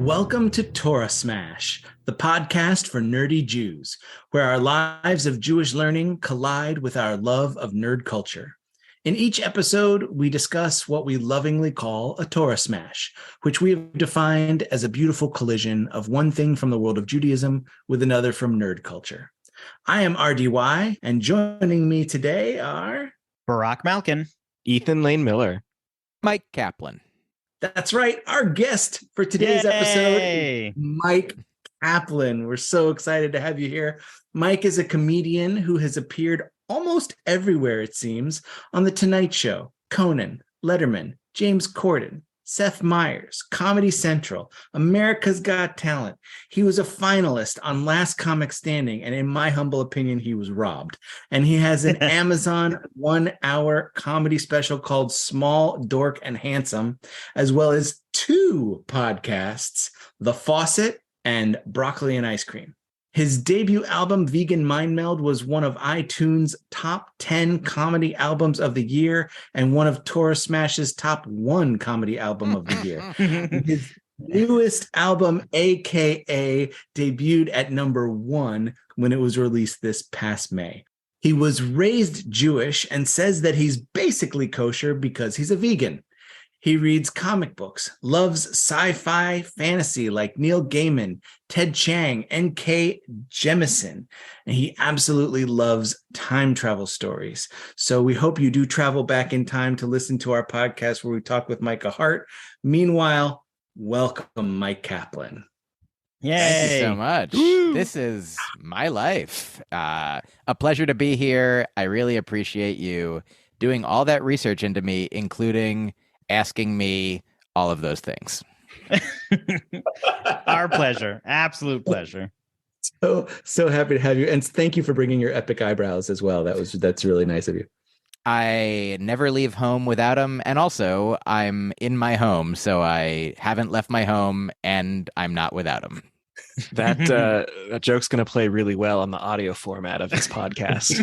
Welcome to Torah Smash, the podcast for nerdy Jews, where our lives of Jewish learning collide with our love of nerd culture. In each episode, we discuss what we lovingly call a Torah Smash, which we have defined as a beautiful collision of one thing from the world of Judaism with another from nerd culture. I am RDY, and joining me today are... Barack Malkin, Ethan Lane Miller, Myq Kaplan. That's right. Our guest for today's episode is Myq Kaplan. We're so excited to have you here. Myq is a comedian who has appeared almost everywhere, it seems, on The Tonight Show, Conan, Letterman, James Corden, Seth Meyers, Comedy Central, America's Got Talent. He was a finalist on Last Comic Standing, and in my humble opinion, he was robbed. And he has an Amazon 1-hour comedy special called Small, Dork, and Handsome, as well as 2 podcasts, The Faucet and Broccoli and Ice Cream. His debut album, Vegan Mind Meld, was one of iTunes' top 10 comedy albums of the year and one of Torah Smash's top 1 comedy album of the year. His newest album, AKA, debuted at number 1 when it was released this past May. He was raised Jewish and says that he's basically kosher because he's a vegan. He reads comic books, loves sci-fi fantasy like Neil Gaiman, Ted Chiang, N.K. Jemisin, and he absolutely loves time travel stories. So we hope you do travel back in time to listen to our podcast where we talk with Micah Hart. Meanwhile, welcome, Myq Kaplan. Yay. Thank you so much. Woo. This is my life. A pleasure to be here. I really appreciate you doing all that research into me, including asking me all of those things. Our pleasure. Absolute pleasure. So happy to have you. And thank you for bringing your epic eyebrows as well. That's really nice of you. I never leave home without them. And also, I'm in my home, so I haven't left my home and I'm not without them. that joke's going to play really well on the audio format of this podcast.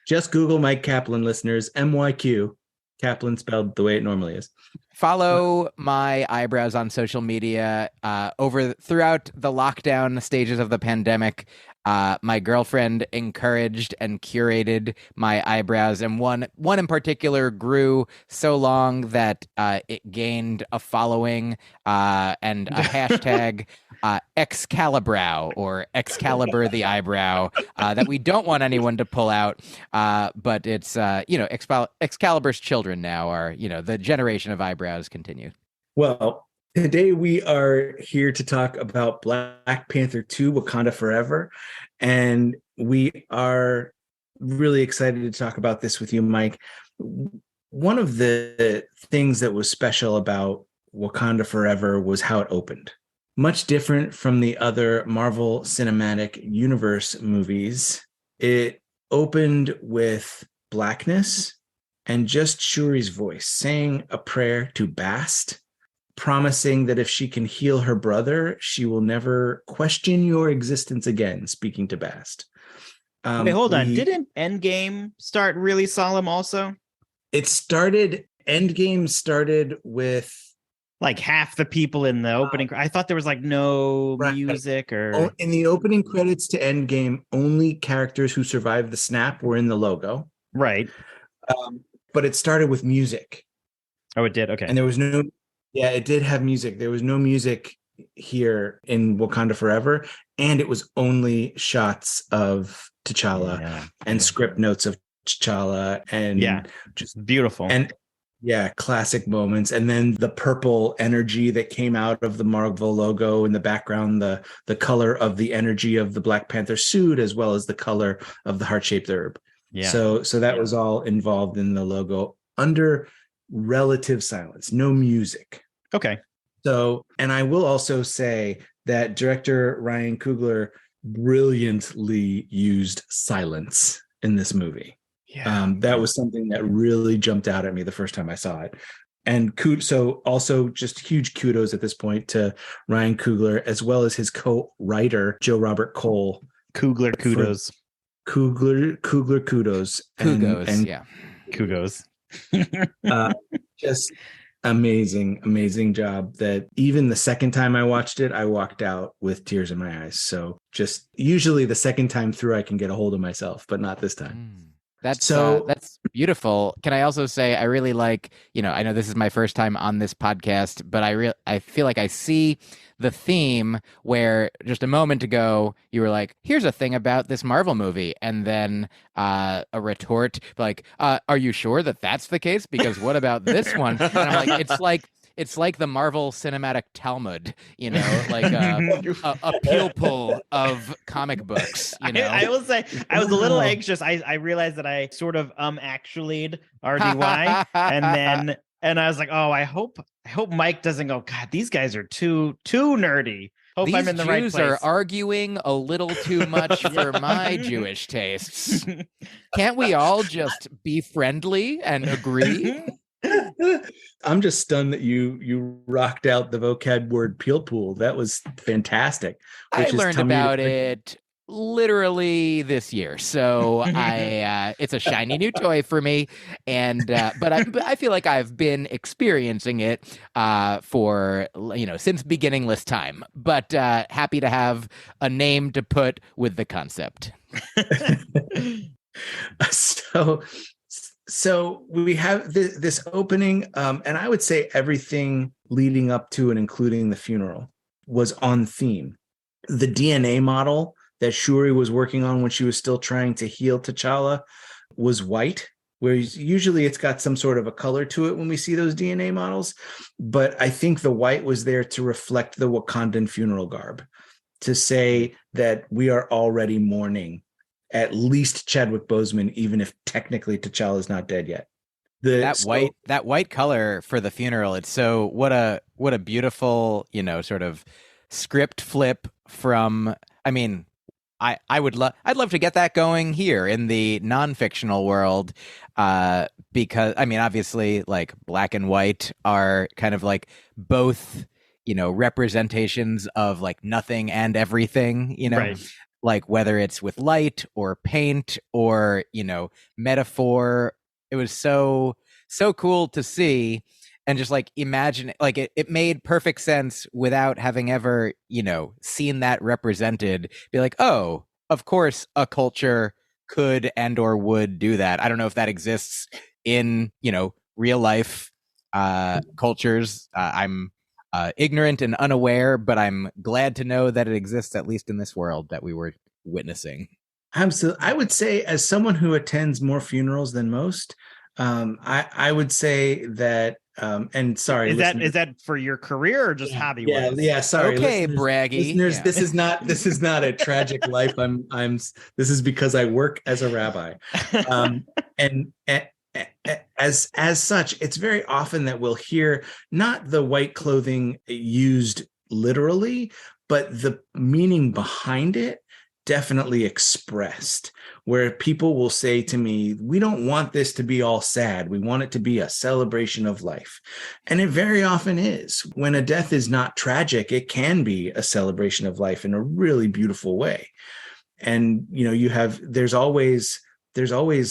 Just Google Myq Kaplan, listeners. MYQ, Kaplan spelled the way it normally is. Follow my eyebrows on social media. Throughout the lockdown stages of the pandemic, my girlfriend encouraged and curated my eyebrows, and one in particular grew so long that it gained a following and a hashtag Excalibrow, or Excalibur the eyebrow, that we don't want anyone to pull out. But it's Excalibur's children now are, the generation of eyebrows continue. Well, today we are here to talk about Black Panther 2, Wakanda Forever, and we are really excited to talk about this with you, Myq. One of the things that was special about Wakanda Forever was how it opened. Much different from the other Marvel Cinematic Universe movies, it opened with blackness and just Shuri's voice saying a prayer to Bast, promising that if she can heal her brother, she will never question your existence again, speaking to Bast. Wait, hold on. Didn't Endgame start really solemn also? Endgame started with... like half the people in the opening. I thought there was like no music or... In the opening credits to Endgame, only characters who survived the snap were in the logo. Right. But it started with music. Oh, it did? Okay. And there was no... Yeah, it did have music. There was no music here in Wakanda Forever, and it was only shots of T'Challa and script notes of T'Challa, and just beautiful. And classic moments. And then the purple energy that came out of the Marvel logo in the background, the color of the energy of the Black Panther suit, as well as the color of the heart-shaped herb. Yeah. So that was all involved in the logo under relative silence, no music. Okay. So, and I will also say that director Ryan Coogler brilliantly used silence in this movie. Yeah. That was something that really jumped out at me the first time I saw it. And so also just huge kudos at this point to Ryan Coogler, as well as his co-writer, Joe Robert Cole. Coogler kudos. Coogler kudos. Kugos, yeah. Kugos. Just Amazing job. That even the second time I watched it, I walked out with tears in my eyes. So just usually the second time through, I can get a hold of myself, but not this time. That's beautiful. Can I also say I really like, I know this is my first time on this podcast, but I feel like I see the theme where just a moment ago you were like, here's a thing about this Marvel movie, and then a retort like, are you sure that that's the case? Because what about this one? And I'm like, it's like the Marvel Cinematic Talmud, like a peel pull of comic books. I will say I was a little anxious. I realized that I sort of actually'd RDY, and I was like, oh, I hope Myq doesn't go, God, these guys are too nerdy. Hope These I'm in the right Jews place. are arguing a little too much for my Jewish tastes. Can't we all just be friendly and agree? I'm just stunned that you rocked out the vocab word peel pool. That was fantastic. I learned about it literally this year, so it's a shiny new toy for me, and but I feel like I've been experiencing it for since beginningless time. But happy to have a name to put with the concept. So we have this opening, and I would say everything leading up to and including the funeral was on theme. The DNA model that Shuri was working on when she was still trying to heal T'Challa was white, whereas usually it's got some sort of a color to it when we see those DNA models. But I think the white was there to reflect the Wakandan funeral garb, to say that we are already mourning at least Chadwick Boseman, even if technically T'Challa is not dead yet. That white color for the funeral. It's so what a beautiful, sort of script flip from. I mean, I'd love to get that going here in the non-fictional world, because I mean, obviously, like black and white are kind of like both, representations of like nothing and everything, Right. Like whether it's with light or paint or, metaphor. It was so cool to see, and just like imagine, like it made perfect sense without having ever, seen that represented. Be like, oh, of course a culture could and or would do that. I don't know if that exists in, real life cultures. I'm ignorant and unaware, but I'm glad to know that it exists, at least in this world that we were witnessing. Absolutely. I would say, as someone who attends more funerals than most, I would say that, and sorry, is that for your career or just hobby? Yeah. Sorry. Okay, braggy. Listeners, yeah. This is not a tragic life. This is because I work as a rabbi. And as such, it's very often that we'll hear not the white clothing used literally, but the meaning behind it definitely expressed, where people will say to me, we don't want this to be all sad. We want it to be a celebration of life. And it very often is. When a death is not tragic, it can be a celebration of life in a really beautiful way. And, there's always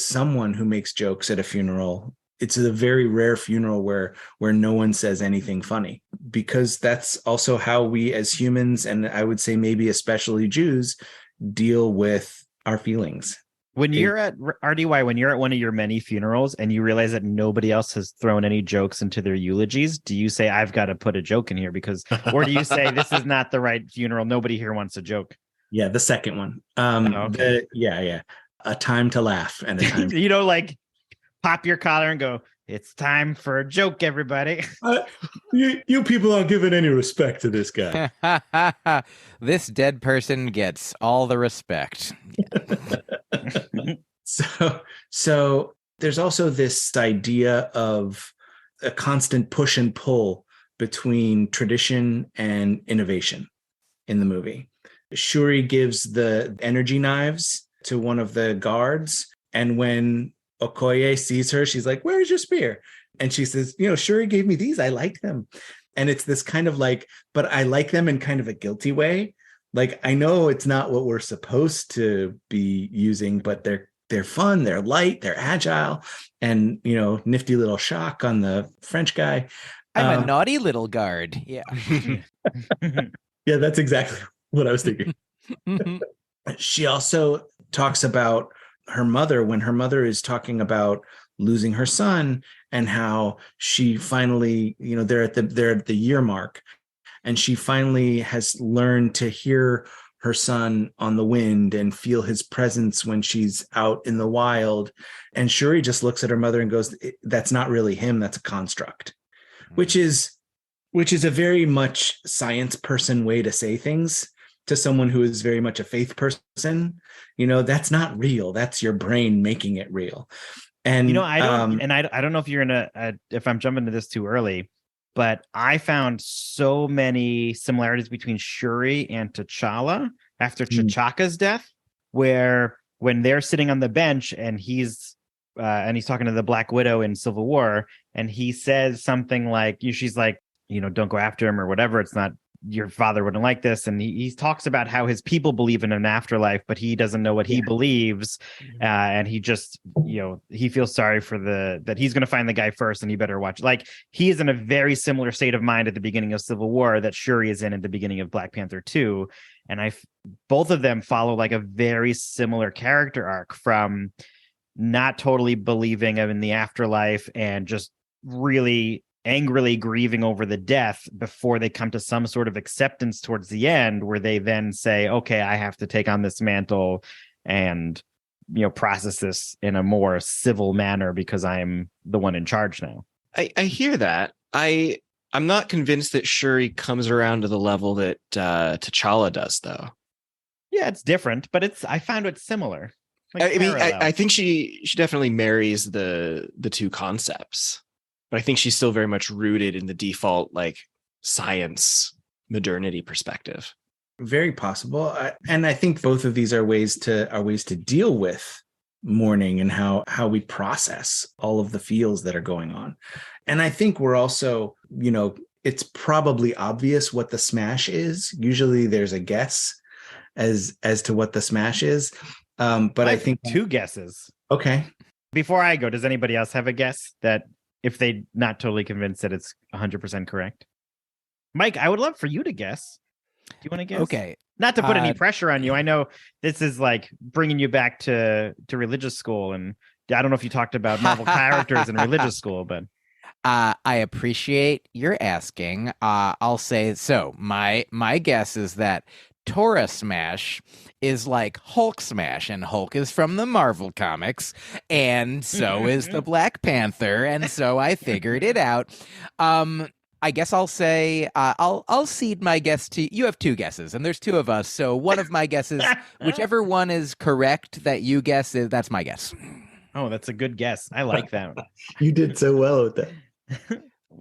someone who makes jokes at a funeral. It's a very rare funeral where no one says anything funny, because that's also how we as humans, and I would say maybe especially Jews, deal with our feelings. When you're at RDY, when you're at one of your many funerals and you realize that nobody else has thrown any jokes into their eulogies, do you say, I've got to put a joke in here? Or do you say, this is not the right funeral, nobody here wants a joke? Yeah, the second one. Okay. A time to laugh and a time to... like pop your collar and go, it's time for a joke, everybody. You people aren't giving any respect to this guy. This dead person gets all the respect. So there's also this idea of a constant push and pull between tradition and innovation in the movie. Shuri gives the energy knives to one of the guards, and when Okoye sees her, she's like, where's your spear? And she says, Shuri gave me these. I like them. And it's this kind of like, but I like them in kind of a guilty way. Like, I know it's not what we're supposed to be using, but they're fun, they're light, they're agile, and, nifty little shock on the French guy. I'm a naughty little guard. Yeah. Yeah, that's exactly what I was thinking. She also talks about her mother when her mother is talking about losing her son and how she finally, they're at the year mark, and she finally has learned to hear her son on the wind and feel his presence when she's out in the wild. And Shuri just looks at her mother and goes, "That's not really him. That's a construct," which is a very much science person way to say things to someone who is very much a faith person. That's not real. That's your brain making it real. And I don't know if you're if I'm jumping to this too early, but I found so many similarities between Shuri and T'Challa after T'Chaka's death, where when they're sitting on the bench and he's talking to the Black Widow in Civil War, and he says something like, she's like, don't go after him or whatever. It's not, your father wouldn't like this. And he talks about how his people believe in an afterlife, but he doesn't know what he believes. And he just, he feels sorry for that he's going to find the guy first and he better watch. Like, he is in a very similar state of mind at the beginning of Civil War that Shuri is in at the beginning of Black Panther 2. And both of them follow like a very similar character arc, from not totally believing in the afterlife and just really angrily grieving over the death before they come to some sort of acceptance towards the end, where they then say, okay, I have to take on this mantle and process this in a more civil manner because I'm the one in charge now. I hear that. I'm not convinced that Shuri comes around to the level that T'Challa does, though. Yeah, it's different, but I found it similar. I think she definitely marries the two concepts. But I think she's still very much rooted in the default, like, science modernity perspective. Very possible. And I think both of these are ways to deal with mourning and how we process all of the feels that are going on. And I think we're also, it's probably obvious what the smash is. Usually there's a guess as to what the smash is. But I think two guesses. Okay. Before I go, does anybody else have a guess that, if they not totally convinced that it's 100% correct? Myq, I would love for you to guess. Do you want to guess? Okay. Not to put any pressure on you. I know this is like bringing you back to religious school. And I don't know if you talked about Marvel characters in religious school, but... I appreciate your asking. I'll say, so my guess is that Torah Smash is like Hulk Smash, and Hulk is from the Marvel comics, and so is the Black Panther, and so I figured it out. I guess I'll say I'll cede my guess to you. Have two guesses, and there's two of us, so one of my guesses, whichever one is correct that you guess, that's my guess. Oh, that's a good guess. I like that. You did so well with that.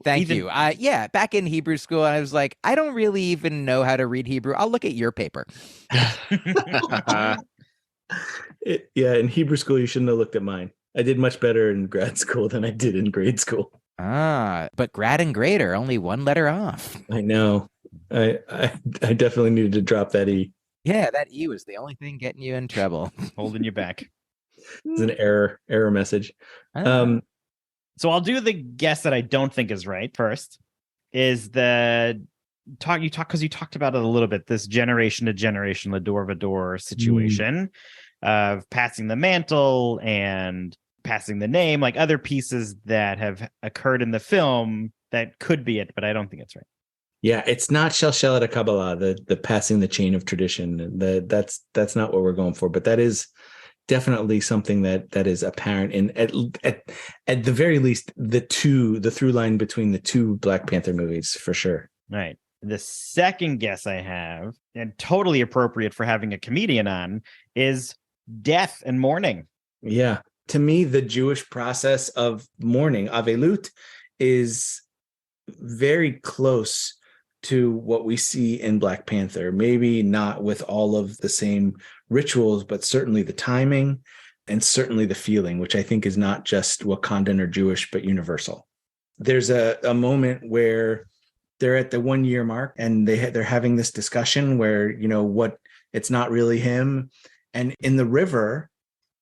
Thank you. Yeah, back in Hebrew school, I was like, I don't really even know how to read Hebrew. I'll look at your paper. In Hebrew school, you shouldn't have looked at mine. I did much better in grad school than I did in grade school. But grad and grade are only one letter off. I know. I definitely needed to drop that E. Yeah, that E was the only thing getting you in trouble. Holding you back. It's an error message. So I'll do the guess that I don't think is right first. Is the talk because you talked about it a little bit, this generation to generation, Lador Vador situation of passing the mantle and passing the name, like other pieces that have occurred in the film that could be it, but I don't think it's right. Yeah, it's not Shalshelet Kabbalah, the passing the chain of tradition. That's not what we're going for, but that is definitely something that is apparent in at the very least the through line between the two Black Panther movies, for sure. Right. The second guess I have, and totally appropriate for having a comedian on, is death and mourning. Yeah. To me, the Jewish process of mourning, Avelut, is very close to what we see in Black Panther. Maybe not with all of the same rituals, but certainly the timing and certainly the feeling, which I think is not just Wakandan or Jewish, but universal. There's a moment where they're at the 1 year mark and they're having this discussion where, it's not really him. And in the river,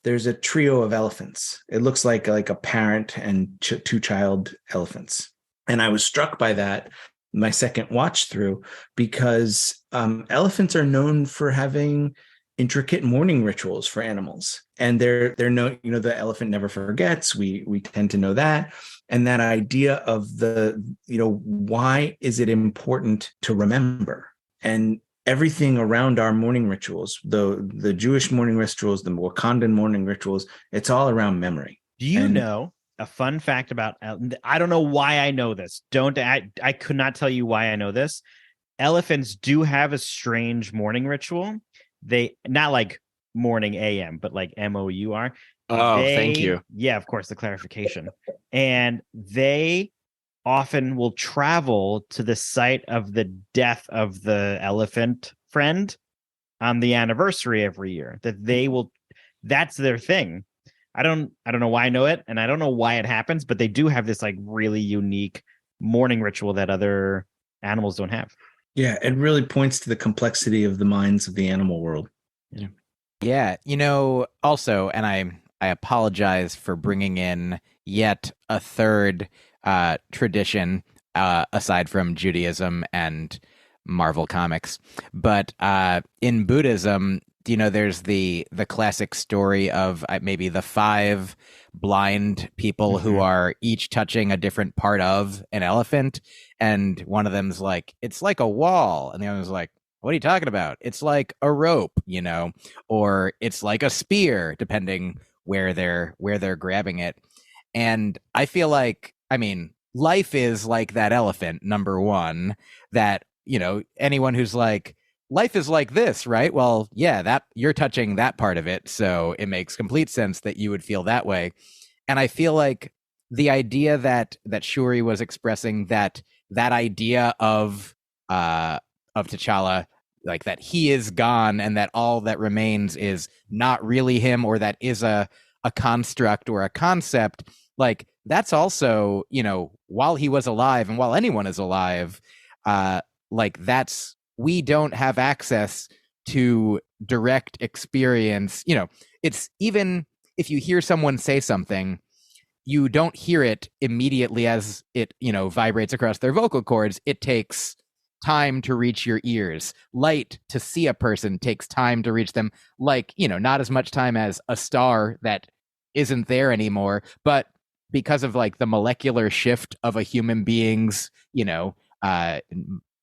there's a trio of elephants. It looks like a parent and two child elephants. And I was struck by that my second watch through, because elephants are known for having intricate mourning rituals for animals, and they're known, the elephant never forgets. We tend to know that. And that idea of why is it important to remember? And everything around our mourning rituals, the Jewish mourning rituals, the Wakandan mourning rituals, it's all around memory. Do you know a fun fact about, I don't know why I know this. I could not tell you why I know this. Elephants do have a strange mourning ritual. They, not like morning AM, but like MOUR. Oh, thank you. Yeah, of course, the clarification. And they often will travel to the site of the death of the elephant friend on the anniversary every year. That's their thing. I don't know why I know it, and I don't know why it happens, but they do have this like really unique mourning ritual that other animals don't have. Yeah, it really points to the complexity of the minds of the animal world. Yeah, also, and I apologize for bringing in yet a third tradition aside from Judaism and Marvel Comics, but in Buddhism, there's the classic story of maybe the 5 blind people who are each touching a different part of an elephant, and one of them's like, it's like a wall, and the other's like, what are you talking about? It's like a rope, or it's like a spear, depending where they're grabbing it. And I feel like, life is like that elephant, number one, that, anyone who's like, life is like this, right? Well, yeah, that you're touching that part of it, so it makes complete sense that you would feel that way. And I feel like the idea that Shuri was expressing, that idea of T'Challa, like that he is gone and that all that remains is not really him, or that is a construct or a concept, like that's also, while he was alive and while anyone is alive, like that's, we don't have access to direct experience. It's, even if you hear someone say something, you don't hear it immediately as it, vibrates across their vocal cords. It takes time to reach your ears. Light, to see a person, takes time to reach them. Like, not as much time as a star that isn't there anymore, but because of like the molecular shift of a human being's,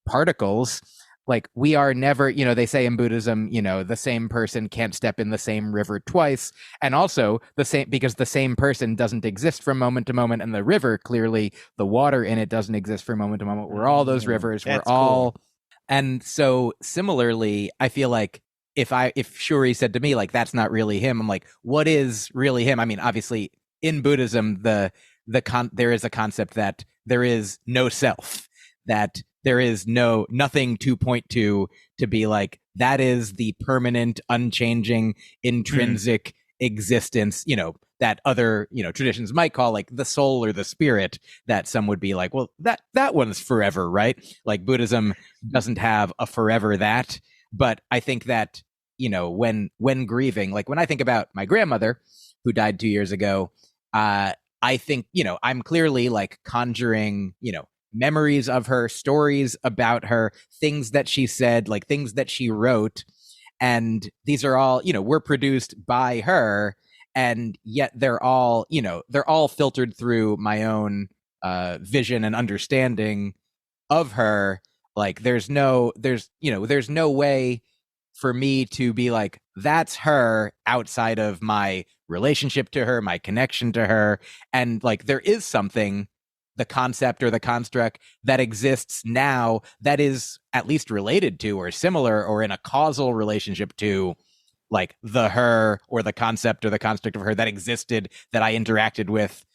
particles, like we are never, they say in Buddhism, the same person can't step in the same river twice. And also because the same person doesn't exist from moment to moment. And the river, clearly the water in it doesn't exist from moment to moment. We're all those rivers. We're all. Cool. And so similarly, I feel like if Shuri said to me, like, that's not really him, I'm like, what is really him? Obviously in Buddhism, there is a concept that there is no self, that there is nothing to point to be like, that is the permanent, unchanging, intrinsic existence, that other, traditions might call like the soul or the spirit, that some would be like, well, that one's forever, right? Like Buddhism doesn't have a forever that. But I think that, when grieving, like when I think about my grandmother who died 2 years ago, I think, I'm clearly like conjuring, memories of her, stories about her, things that she said, like things that she wrote. And these are all, were produced by her. And yet they're all filtered through my own vision and understanding of her. Like there's no way for me to be like, that's her, outside of my relationship to her, my connection to her. And like, there is something, the concept or the construct that exists now that is at least related to or similar or in a causal relationship to like the her or the concept or the construct of her that existed, that I interacted with,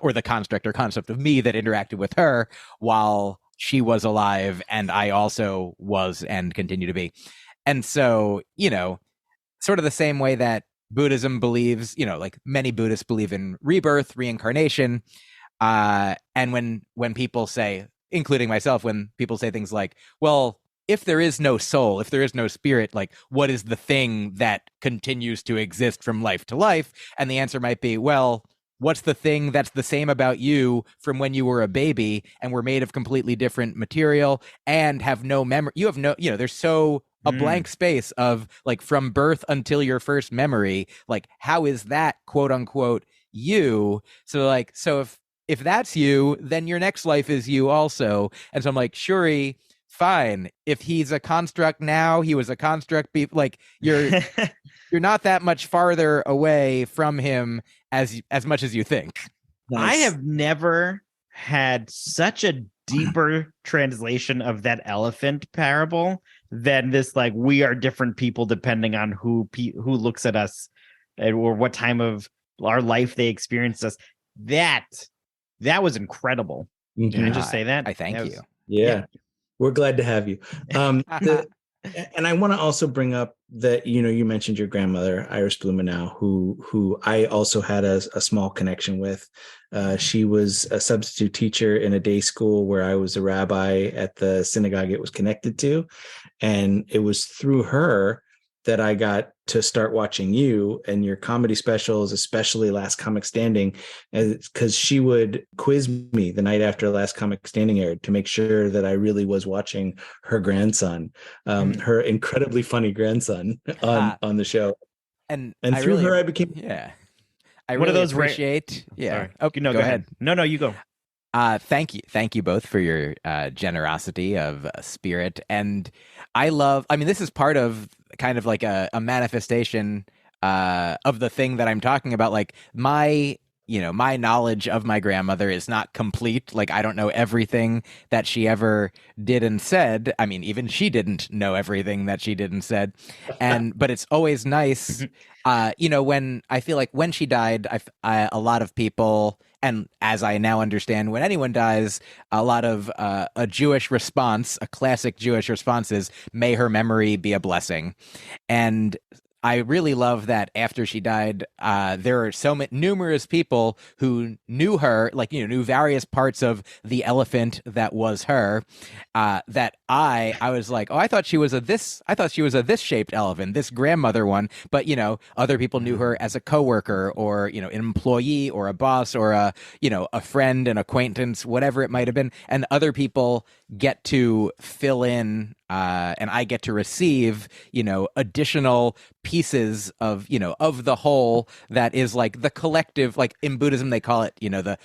or the construct or concept of me that interacted with her while she was alive and I also was and continue to be. And so, sort of the same way that Buddhism believes, like many Buddhists believe in rebirth, reincarnation. And when people say, including myself, when people say things like, well, if there is no soul, if there is no spirit, like what is the thing that continues to exist from life to life? And the answer might be, well, what's the thing that's the same about you from when you were a baby and were made of completely different material and have no memory? You have no, there's so a blank space of like from birth until your first memory. Like, how is that quote unquote you? So like, if that's you, then your next life is you also. And so I'm like, Shuri, fine. If he's a construct now, he was a construct. Like you're not that much farther away from him as much as you think. Nice. I have never had such a deeper translation of that elephant parable than this. Like, we are different people depending on who looks at us or what time of our life they experienced us. That was incredible. Can I just say that? I thank you. Yeah. We're glad to have you. And I want to also bring up that, you mentioned your grandmother, Iris Blumenau, who I also had a small connection with. She was a substitute teacher in a day school where I was a rabbi at the synagogue it was connected to. And it was through her that I got to start watching you and your comedy specials, especially Last Comic Standing, because she would quiz me the night after Last Comic Standing aired to make sure that I really was watching her grandson, her incredibly funny grandson on the show. And through her, I became I really appreciate. Yeah. Oh, no, go ahead. No, you go. Thank you both for your generosity of spirit. And this is part of kind of like a manifestation of the thing that I'm talking about. Like my knowledge of my grandmother is not complete. Like, I don't know everything that she ever did and said. I mean, even she didn't know everything that she did and said. But it's always nice, when I feel like when she died, a lot of people, and as I now understand, when anyone dies, a lot of a Jewish response, a classic Jewish response is, may her memory be a blessing. And I really love that after she died, there are numerous people who knew her, like, knew various parts of the elephant that was her, that I was like, oh, I thought she was a this shaped elephant, this grandmother one. But, other people knew her as a coworker or, an employee or a boss or a friend, an acquaintance, whatever it might have been. And other people get to fill in, and I get to receive, additional pieces of, of the whole that is like the collective, like in Buddhism, they call it, the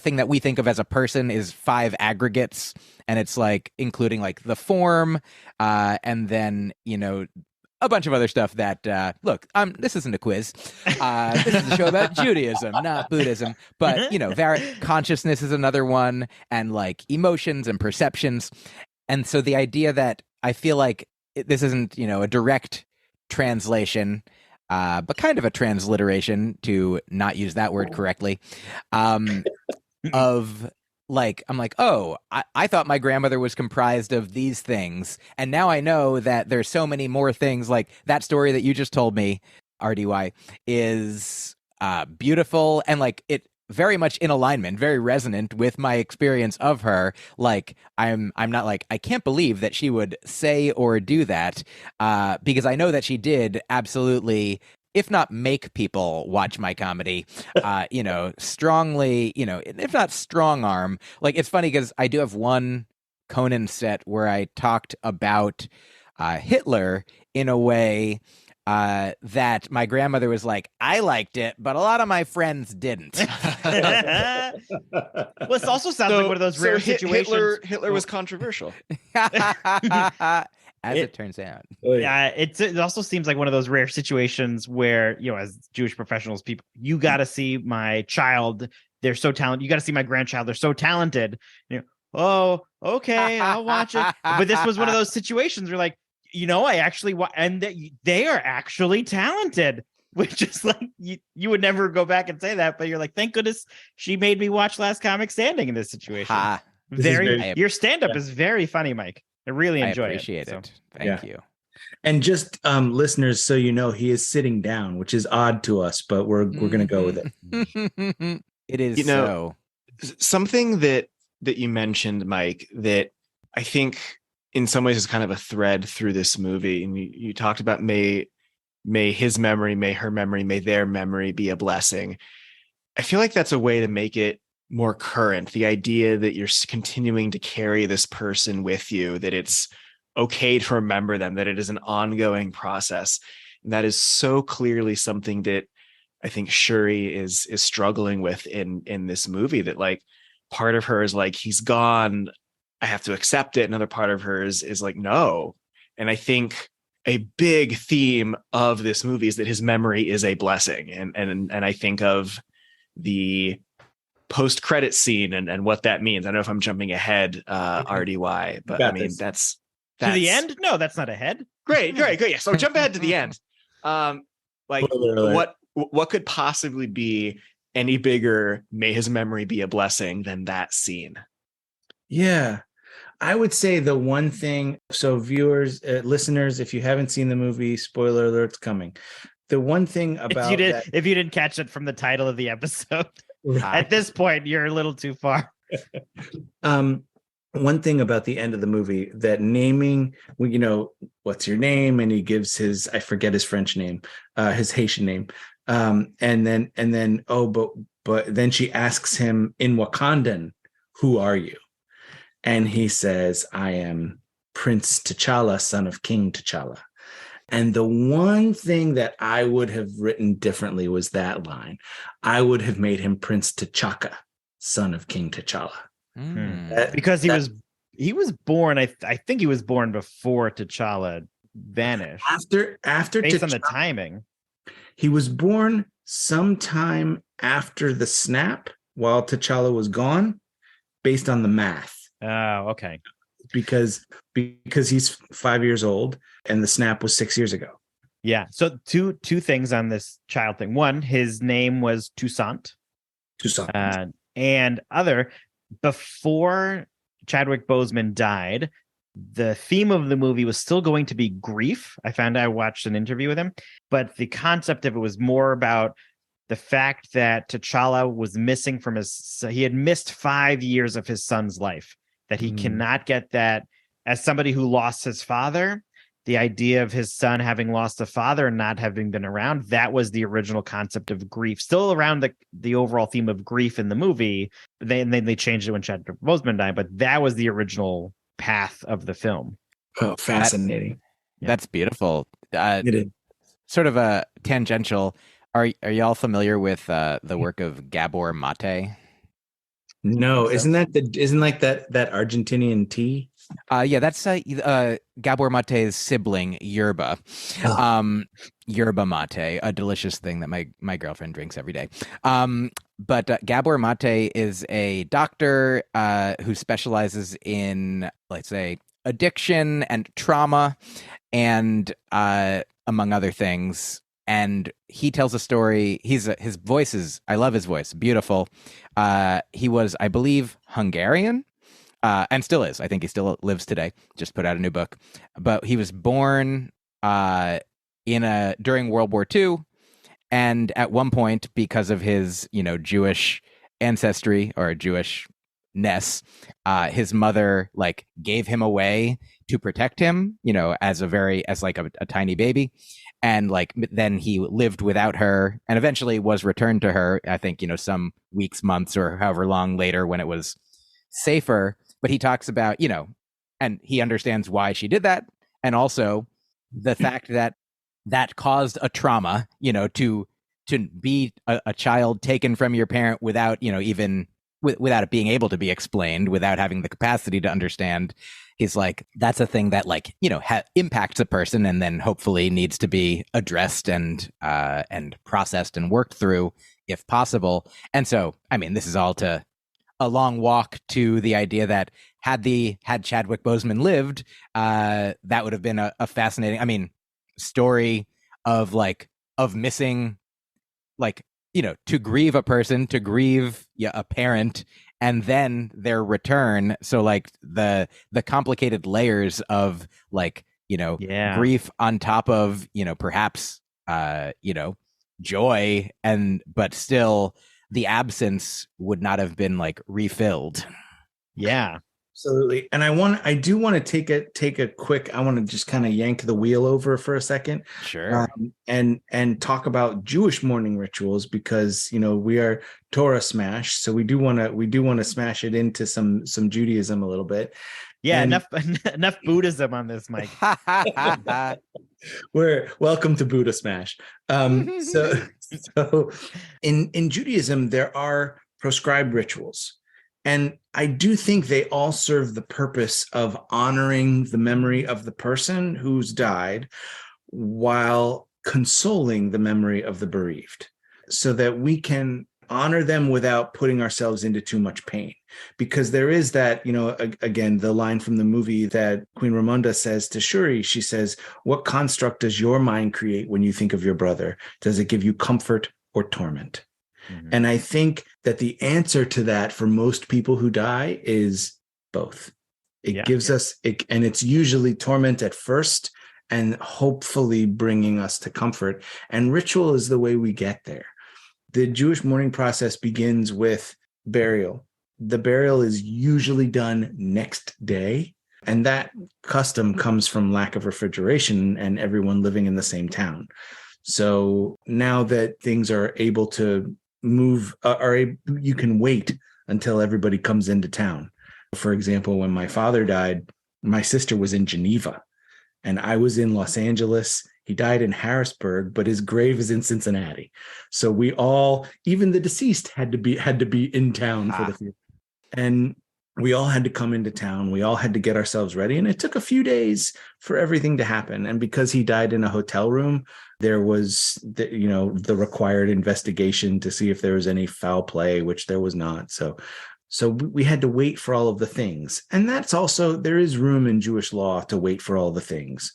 thing that we think of as a person is 5 aggregates, and it's like including like the form, and then, a bunch of other stuff that, look, this isn't a quiz. This is a show about Judaism, not Buddhism. But, consciousness is another one, and like emotions and perceptions. And so the idea that I feel like this isn't, a direct translation, but kind of a transliteration, to not use that word correctly, of like, I'm like, oh, I thought my grandmother was comprised of these things. And now I know that there's so many more things. Like that story that you just told me, RDY, is beautiful. And like it very much in alignment, very resonant with my experience of her. Like I'm not like, I can't believe that she would say or do that, because I know that she did absolutely, if not make people watch my comedy, strongly, if not strong arm. Like, it's funny because I do have one Conan set where I talked about Hitler in a way that my grandmother was like, I liked it, but a lot of my friends didn't. Well, it also sounds like one of those rare situations. Hitler was controversial. As it turns out. Yeah, it also seems like one of those rare situations where, as Jewish professionals, people, you got to see my child. They're so talented. You got to see my grandchild. They're so talented. Oh, okay, I'll watch it. But this was one of those situations where, like, I actually and they are actually talented. Which is like, you would never go back and say that, but you're like, thank goodness she made me watch Last Comic Standing in this situation. Your stand-up is very funny, Myq. I really enjoy it. I appreciate it. Thank you. And just listeners, so he is sitting down, which is odd to us, but we're going to go with it. It is something that you mentioned, Myq, that I think in some ways is kind of a thread through this movie. And you talked about may his memory, may her memory, may their memory be a blessing. I feel like that's a way to make it more current. The idea that you're continuing to carry this person with you, that it's okay to remember them, that it is an ongoing process. And that is so clearly something that I think Shuri is struggling with in this movie, that like part of her is like, he's gone, I have to accept it. Another part of her is like, no. And I think a big theme of this movie is that his memory is a blessing. And I think of the post-credit scene and what that means. I don't know if I'm jumping ahead, RDY, but I mean, that's to the end. No, that's not ahead. Great. Yeah. So jump ahead to the end. Like what could possibly be any bigger, may his memory be a blessing, than that scene? Yeah. I would say the one thing, so viewers, listeners, if you haven't seen the movie, spoiler alert's coming. The one thing about if you didn't catch it from the title of the episode, at this point, you're a little too far. One thing about the end of the movie, that naming, what's your name? And he gives his, I forget his French name, his Haitian name. And then, but then she asks him in Wakandan, who are you? And he says, I am Prince T'Challa, son of King T'Challa. And the one thing that I would have written differently was that line. I would have made him Prince T'Chaka, son of King T'Challa. Because he was born, I think he was born before T'Challa vanished. After based T'Challa, on the timing. He was born sometime after the snap while T'Challa was gone, based on the math. Oh, okay. Because he's 5 years old and the snap was 6 years ago. Yeah. So two things on this child thing. One, his name was Toussaint. And other, before Chadwick Boseman died, the theme of the movie was still going to be grief. I watched an interview with him, but the concept of it was more about the fact that T'Challa was missing from he had missed 5 years of his son's life, that he cannot get that. As somebody who lost his father, the idea of his son having lost a father and not having been around, that was the original concept of grief, still around the overall theme of grief in the movie. Then they changed it when Chadwick Boseman died, but that was the original path of the film. Oh, fascinating. That's beautiful. It is. Sort of a tangential. Are y'all familiar with the work of Gabor Mate? No, isn't like that Argentinian tea? Yeah, that's Gabor Mate's sibling, yerba. Yerba mate, a delicious thing that my girlfriend drinks every day. But Gabor Mate is a doctor who specializes in, let's say, addiction and trauma, and among other things. And he tells a story. His voice is, I love his voice, beautiful. He was, I believe, Hungarian. And still is. I think he still lives today. Just put out a new book. But he was born during World War II, and at one point, because of his Jewish ancestry or Jewishness, his mother gave him away to protect him. As a tiny baby, and then he lived without her, and eventually was returned to her. I think some weeks, months, or however long later when it was safer. But he talks about, and he understands why she did that. And also the fact that caused a trauma, to be a child taken from your parent without, even without it being able to be explained, without having the capacity to understand. He's like, that's a thing that impacts a person and then hopefully needs to be addressed and processed and worked through if possible. And so, I mean, this is all to a long walk to the idea that had Chadwick Boseman lived, that would have been a fascinating, story of missing, to grieve a person, to grieve a parent, and then their return. So the complicated layers of grief on top of, perhaps, joy, but still the absence would not have been refilled. Yeah. Absolutely. And I do want to take a quick, I want to just kind of yank the wheel over for a second. Sure. And talk about Jewish mourning rituals, because, we are Torah smash. So we do want to smash it into some Judaism a little bit. Yeah, And enough Buddhism on this, Myq. we're welcome to Buddha Smash. So in Judaism, there are prescribed rituals. And I do think they all serve the purpose of honoring the memory of the person who's died while consoling the memory of the bereaved, so that we can honor them without putting ourselves into too much pain. Because there is that, again, the line from the movie that Queen Ramonda says to Shuri, she says, "What construct does your mind create when you think of your brother? Does it give you comfort or torment?" Mm-hmm. And I think that the answer to that for most people who die is both. It gives us, and it's usually torment at first and hopefully bringing us to comfort. And ritual is the way we get there. The Jewish mourning process begins with burial. The burial is usually done next day. And that custom comes from lack of refrigeration and everyone living in the same town. So now that things are able to move, you can wait until everybody comes into town. For example, when my father died, my sister was in Geneva and I was in Los Angeles. He died in Harrisburg, but his grave is in Cincinnati. So we all, even the deceased, had to be in town for the funeral. And we all had to come into town. We all had to get ourselves ready. And it took a few days for everything to happen. And because he died in a hotel room, there was the required investigation to see if there was any foul play, which there was not. So we had to wait for all of the things. And that's also, there is room in Jewish law to wait for all the things,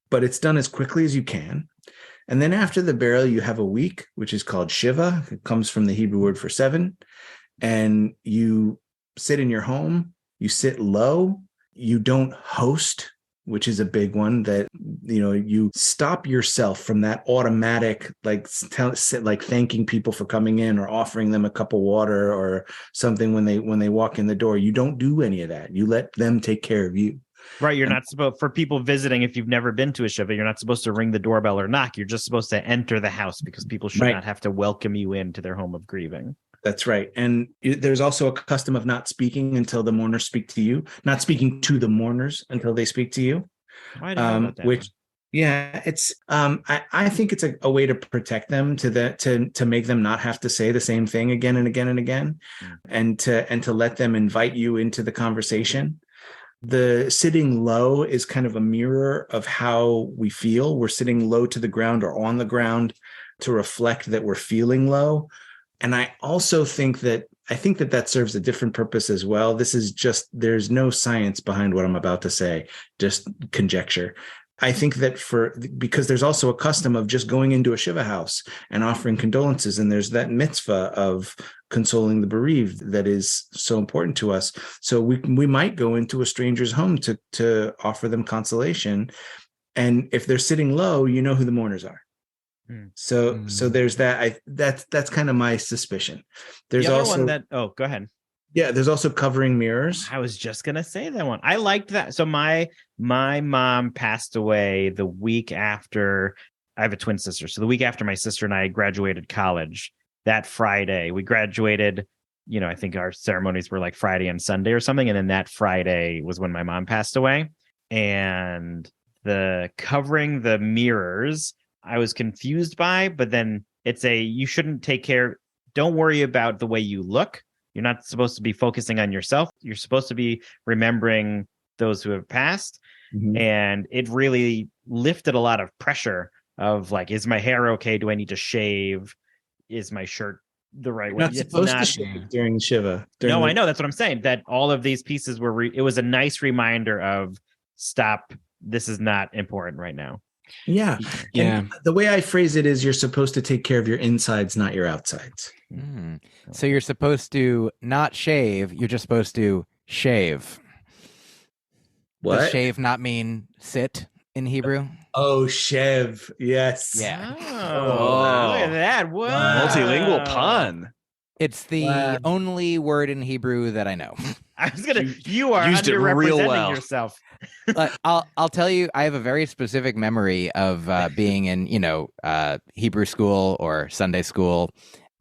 but it's done as quickly as you can. And then after the burial, you have a week, which is called Shiva. It comes from the Hebrew word for 7. And you sit in your home, you sit low, you don't host, which is a big one, that, you stop yourself from that automatic, like thanking people for coming in or offering them a cup of water or something when they walk in the door. You don't do any of that. You let them take care of you. Right. You're not supposed, for people visiting, if you've never been to a Shiva, you're not supposed to ring the doorbell or knock. You're just supposed to enter the house, because people should not have to welcome you into their home of grieving. That's right. And there's also a custom of not speaking until the mourners speak to you, not speaking to the mourners until they speak to you. Why do you know about that? Which, it's, I think it's a way to protect them, to make them not have to say the same thing again and again and again, and to let them invite you into the conversation. The sitting low is kind of a mirror of how we feel. We're sitting low to the ground or on the ground to reflect that we're feeling low. And I also think that serves a different purpose as well. This is just, there's no science behind what I'm about to say, just conjecture. I think that because there's also a custom of just going into a Shiva house and offering condolences. And there's that mitzvah of consoling the bereaved that is so important to us. So we might go into a stranger's home to offer them consolation. And if they're sitting low, you know who the mourners are. So there's that. That's kind of my suspicion. There's the other also one that, go ahead. Yeah, there's also covering mirrors. I was just gonna say that one. I liked that. So my mom passed away the week after. I have a twin sister, so the week after my sister and I graduated college, that Friday we graduated. I think our ceremonies were like Friday and Sunday or something, and then that Friday was when my mom passed away. And the covering the mirrors, I was confused by, but then you shouldn't don't worry about the way you look. You're not supposed to be focusing on yourself. You're supposed to be remembering those who have passed. Mm-hmm. And it really lifted a lot of pressure of like, is my hair okay? Do I need to shave? Is my shirt the right way? Not supposed to shave during the Shiva. I know. That's what I'm saying. That all of these pieces were, it was a nice reminder of stop. This is not important right now. Yeah. And the way I phrase it is, you're supposed to take care of your insides, not your outsides. So you're supposed to not shave. You're just supposed to shave. What? Does shave not mean sit in Hebrew? Oh, shev. Yes. Yeah. Oh, look at that. Wow. Multilingual pun. It's the only word in Hebrew that I know. I was gonna. You are used it real underrepresenting well. yourself. I'll tell you, I have a very specific memory of being in Hebrew school or Sunday school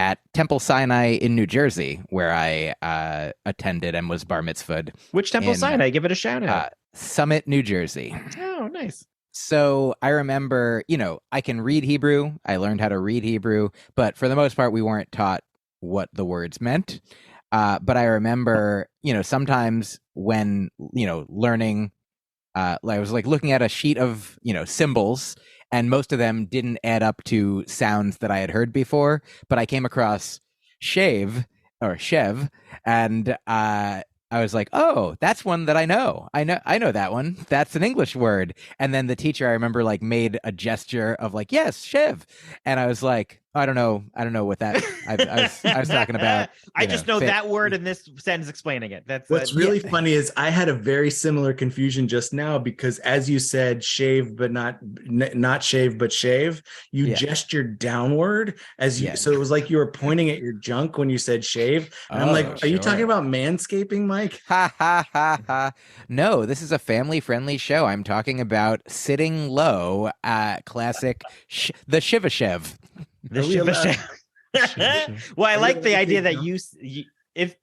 at Temple Sinai in New Jersey, where I attended and was bar mitzvahed. Which Temple Sinai? Give it a shout out. Summit, New Jersey. Oh, nice. So I remember, I can read Hebrew. I learned how to read Hebrew, but for the most part, we weren't taught what the words meant. But I remember, sometimes when, learning, I was like looking at a sheet of, symbols, and most of them didn't add up to sounds that I had heard before. But I came across shave or shev, and I was like, oh, that's one that I know. I know that one. That's an English word. And then the teacher, I remember, like made a gesture of like, yes, shev. And I was like, I don't know what that I was talking about. I just know that word in this sentence explaining it. That's what's really funny is I had a very similar confusion just now, because as you said, shave but not shave but shave, you gestured downward as you so it was like you were pointing at your junk when you said shave. And I'm like, are you talking about manscaping, Myq? Ha ha ha ha. No, this is a family-friendly show. I'm talking about sitting low, classic the Shiva Shev. The Shiva. Well, I like the idea that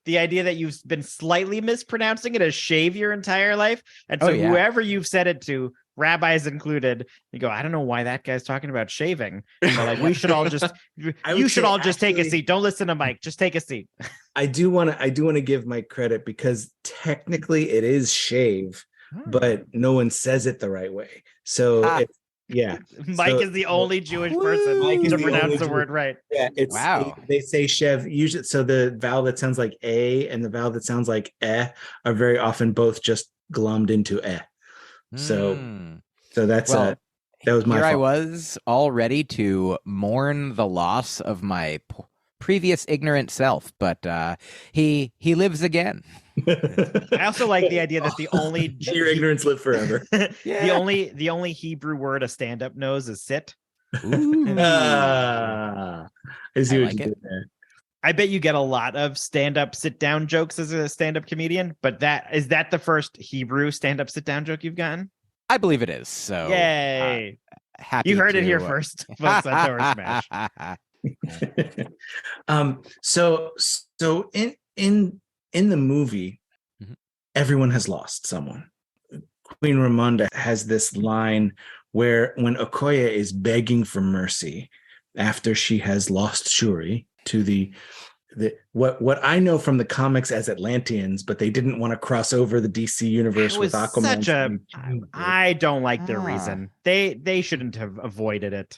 the idea that you've been slightly mispronouncing it as shave your entire life, and so whoever you've said it to, rabbis included, you go, I don't know why that guy's talking about shaving. Like, we should all just you should all just take a seat. Don't listen to Myq. Just take a seat. I do want to give Myq credit, because technically it is shave, but no one says it the right way. So it's Myq is the only Jewish person to pronounce the word right. Yeah, they say shev usually. So the vowel that sounds like a and the vowel that sounds like are very often both just glommed into . So that's that was my fault. I was all ready to mourn the loss of my previous ignorant self, but he lives again. I also like the idea that the only your ignorance live forever. The only Hebrew word a stand-up knows is sit. I see what you did there. I bet you get a lot of stand-up sit-down jokes as a stand-up comedian, but is that the first Hebrew stand-up sit-down joke you've gotten? I believe it is. So yay! Happy you heard it here first, folks. On Torah Smash. So in the movie, everyone has lost someone. Queen Ramonda has this line where when Okoye is begging for mercy after she has lost Shuri to the what I know from the comics as Atlanteans, but they didn't want to cross over the DC universe with Aquaman. I don't like their reason. They shouldn't have avoided it.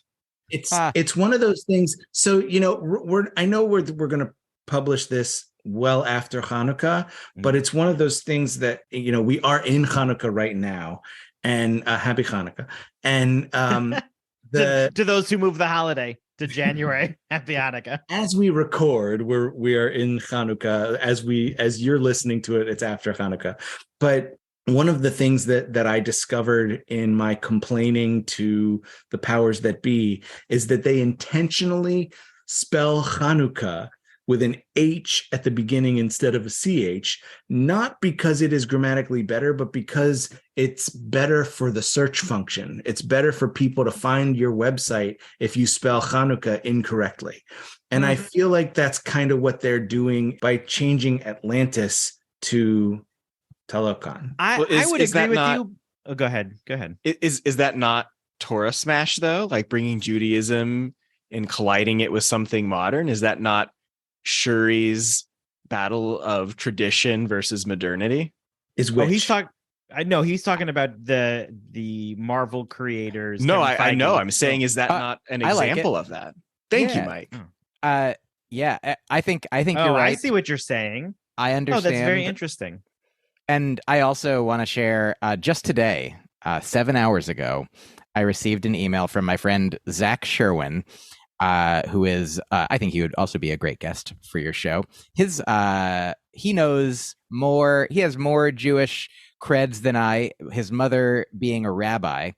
It's one of those things. So I know we're going to publish this well after Hanukkah, but it's one of those things that we are in Hanukkah right now, and happy Hanukkah. And to those who move the holiday to January, happy Hanukkah. As we record, we are in Hanukkah. As you're listening to it, it's after Hanukkah. But one of the things that I discovered in my complaining to the powers that be is that they intentionally spell Hanukkah with an H at the beginning instead of a CH, not because it is grammatically better, but because it's better for the search function. It's better for people to find your website if you spell Hanukkah incorrectly. And I feel like that's kind of what they're doing by changing Atlantis to Talokan. I would agree with you. Oh, go ahead. Is that not Torah Smash, though? Like bringing Judaism and colliding it with something modern? Is that not Shuri's battle of tradition versus modernity? Is which? He's talking about the Marvel creators. No, I know. I'm saying, is that not an example of that? Thank you, Myq. Yeah, I think you're right. I see what you're saying. I understand. Oh, that's very interesting. And I also want to share, just today, 7 hours ago, I received an email from my friend Zach Sherwin, who is, I think he would also be a great guest for your show. He knows more. He has more Jewish creds than I. His mother being a rabbi,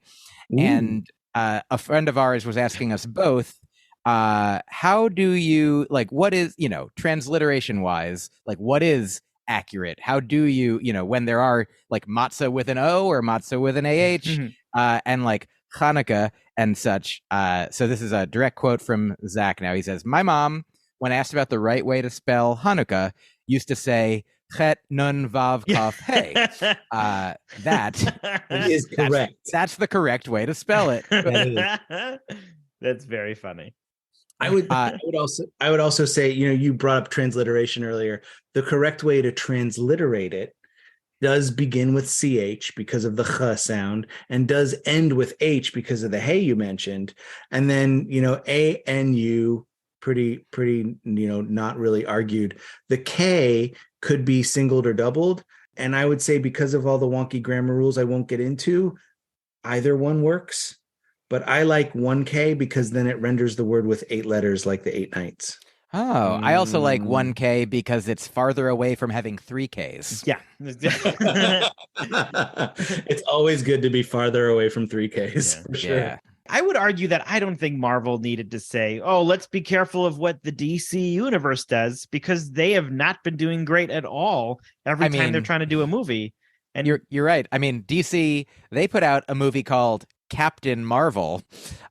and a friend of ours was asking us both how do you like what is, transliteration wise, like what is accurate? How do you, when there are like matzah with an O or matzah with an AH, and like Hanukkah and such. So this is a direct quote from Zach now. He says, my mom, when asked about the right way to spell Hanukkah, used to say Chet Nun Vav Kaf Hey. That is correct. That's the correct way to spell it. That's very funny. I would also say, you brought up transliteration earlier. The correct way to transliterate it does begin with CH because of the ch sound, and does end with H because of the hey you mentioned. And then, ANU, pretty, not really argued. The K could be singled or doubled. And I would say because of all the wonky grammar rules I won't get into, either one works. But I like 1K because then it renders the word with 8 letters like the 8 nights. Oh, I also like 1K because it's farther away from having 3Ks. Yeah. It's always good to be farther away from 3Ks, for sure. Yeah. I would argue that I don't think Marvel needed to say, oh, let's be careful of what the DC universe does, because they have not been doing great at all every time they're trying to do a movie. And you're right. I mean, DC, they put out a movie called Captain Marvel.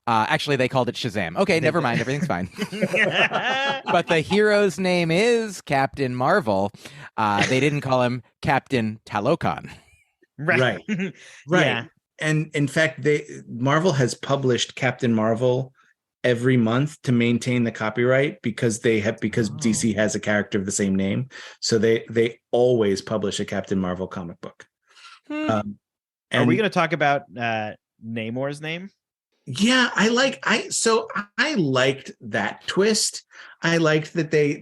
Actually, they called it Shazam. Okay, never mind. Everything's fine. But the hero's name is Captain Marvel. They didn't call him Captain Talokan. Right. Yeah. And in fact, Marvel has published Captain Marvel every month to maintain the copyright because DC has a character of the same name. So they always publish a Captain Marvel comic book. Are we going to talk about Namor's name? Yeah, I liked that twist. I liked that they